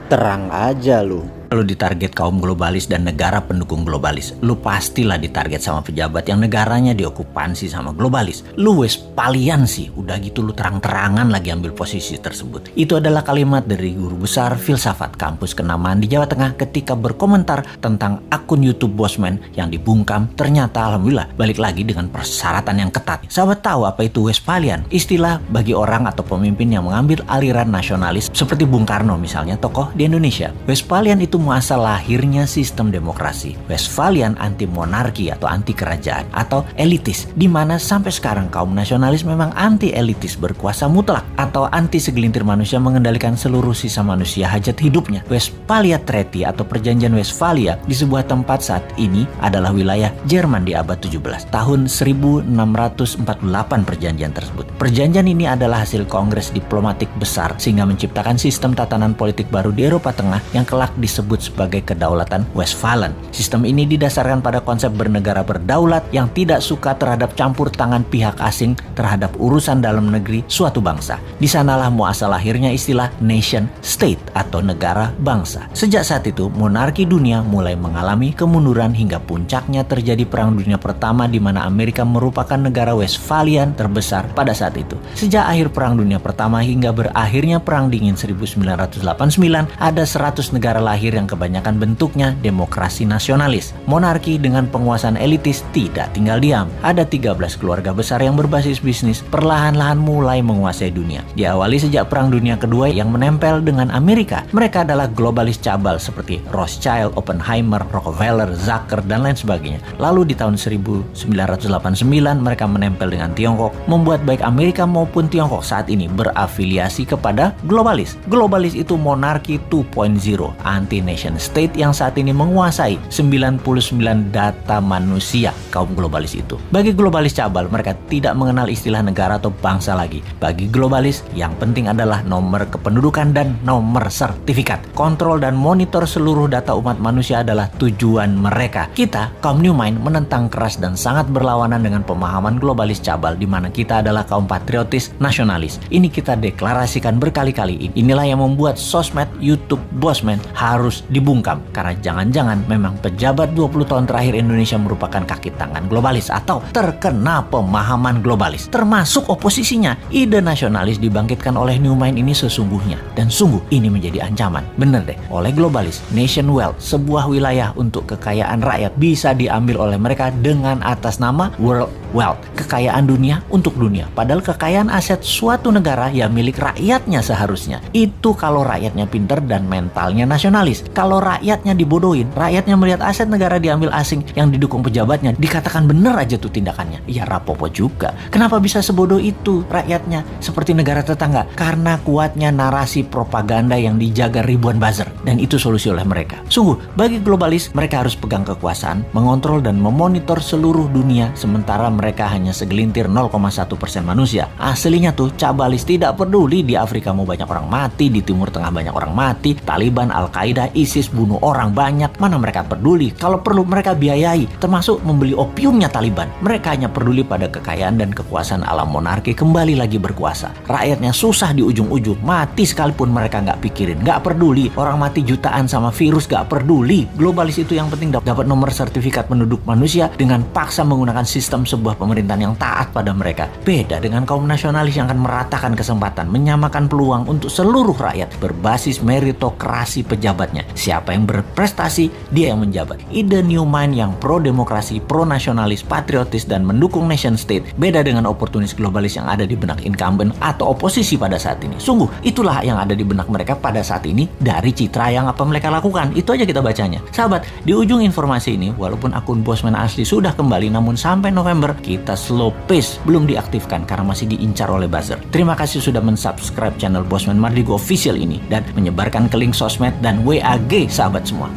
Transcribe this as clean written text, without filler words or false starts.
Terang aja lu. Lu ditarget kaum globalis dan negara pendukung globalis. Lu pastilah ditarget sama pejabat yang negaranya diokupansi sama globalis. Lu Westphalian sih, udah gitu lu terang-terangan lagi ambil posisi tersebut. Itu adalah kalimat dari guru besar filsafat kampus Kenamaan di Jawa Tengah ketika berkomentar tentang akun YouTube Bosman yang dibungkam. Ternyata alhamdulillah balik lagi dengan persyaratan yang ketat. Sahabat tahu apa itu Westphalian? Istilah bagi orang atau pemimpin yang mengambil aliran nasionalis seperti Bung Karno misalnya, tokoh di Indonesia. Westphalian itu muasal lahirnya sistem demokrasi. Westphalian anti monarki atau anti kerajaan atau elitis, di mana sampai sekarang kaum nasionalis memang anti elitis berkuasa mutlak atau anti segelintir manusia mengendalikan seluruh sisa manusia hajat hidupnya. Westphalia Treaty atau Perjanjian Westphalia di sebuah tempat saat ini adalah wilayah Jerman di abad 17. Tahun 1648 perjanjian tersebut. Perjanjian ini adalah hasil kongres diplomatik besar sehingga menciptakan sistem tatanan politik baru di Eropa Tengah yang kelak disebut sebagai kedaulatan Westphalen. Sistem ini didasarkan pada konsep bernegara berdaulat yang tidak suka terhadap campur tangan pihak asing terhadap urusan dalam negeri suatu bangsa. Di sanalah muasal lahirnya istilah nation state atau negara bangsa. Sejak saat itu, monarki dunia mulai mengalami kemunduran hingga puncaknya terjadi Perang Dunia Pertama di mana Amerika merupakan negara Westphalian terbesar pada saat itu. Sejak akhir Perang Dunia Pertama hingga berakhirnya Perang Dingin 1989, ada 100 negara lahir yang kebanyakan bentuknya demokrasi nasionalis. Monarki dengan penguasaan elitis tidak tinggal diam. Ada 13 keluarga besar yang berbasis bisnis perlahan-lahan mulai menguasai dunia. Diawali sejak Perang Dunia Kedua yang menempel dengan Amerika. Mereka adalah globalis cabal seperti Rothschild, Oppenheimer, Rockefeller, Zucker, dan lain sebagainya. Lalu di tahun 1989 mereka menempel dengan Tiongkok, membuat baik Amerika maupun Tiongkok saat ini berafiliasi kepada globalis. Globalis itu monarki 2.0, anti nation state yang saat ini menguasai 99 data manusia kaum globalis itu. Bagi globalis cabal, mereka tidak mengenal istilah negara atau bangsa lagi. Bagi globalis, yang penting adalah nomor kependudukan dan nomor sertifikat. Kontrol dan monitor seluruh data umat manusia adalah tujuan mereka. Kita, kaum New Mind, menentang keras dan sangat berlawanan dengan pemahaman globalis cabal di mana kita adalah kaum patriotis nasionalis. Ini kita deklarasikan berkali-kali. Inilah yang membuat sosmed YouTube Bosman harus dibungkam karena jangan-jangan memang pejabat 20 tahun terakhir Indonesia merupakan kaki tangan globalis atau terkena pemahaman globalis termasuk oposisinya. Ide nasionalis dibangkitkan oleh New Mind ini sesungguhnya dan sungguh ini menjadi ancaman. Bener deh, oleh globalis, nation wealth, sebuah wilayah untuk kekayaan rakyat bisa diambil oleh mereka dengan atas nama world wealth, kekayaan dunia untuk dunia. Padahal kekayaan aset suatu negara ya milik rakyatnya seharusnya. Itu kalau rakyatnya pinter dan mentalnya nasionalis. Kalau rakyatnya dibodohin, rakyatnya melihat aset negara diambil asing yang didukung pejabatnya, dikatakan bener aja tuh tindakannya. Ya rapopo juga. Kenapa bisa sebodoh itu rakyatnya seperti negara tetangga? Karena kuatnya narasi propaganda yang dijaga ribuan buzzer. Dan itu solusi oleh mereka. Sungguh, bagi globalis, mereka harus pegang kekuasaan, mengontrol dan memonitor seluruh dunia, sementara mereka hanya segelintir 0,1% manusia. Aslinya tuh cabalis tidak peduli di Afrika mau banyak orang mati, di Timur Tengah banyak orang mati, Taliban, Al-Qaeda, ISIS bunuh orang banyak. Mana mereka peduli? Kalau perlu mereka biayai, termasuk membeli opiumnya Taliban. Mereka hanya peduli pada kekayaan dan kekuasaan alam monarki kembali lagi berkuasa. Rakyatnya susah di ujung-ujung, mati sekalipun mereka nggak pikirin, nggak peduli. Orang mati jutaan sama virus nggak peduli. Globalis itu yang penting dapat nomor sertifikat penduduk manusia dengan paksa menggunakan sistem sebuah pemerintahan yang taat pada mereka. Beda dengan kaum nasionalis yang akan meratakan kesempatan, menyamakan peluang untuk seluruh rakyat berbasis meritokrasi pejabatnya. Siapa yang berprestasi, dia yang menjabat. Ide New Mind yang pro-demokrasi, pro-nasionalis, patriotis, dan mendukung nation state beda dengan oportunis globalis yang ada di benak incumbent atau oposisi pada saat ini. Sungguh, itulah yang ada di benak mereka pada saat ini dari citra yang apa mereka lakukan. Itu aja kita bacanya. Sahabat, di ujung informasi ini, walaupun akun Bosman asli sudah kembali, namun sampai November, kita slow pace belum diaktifkan karena masih diincar oleh buzzer. Terima kasih sudah mensubscribe channel Bosman Mardigu Official ini dan menyebarkan ke link sosmed dan WAG sahabat semua.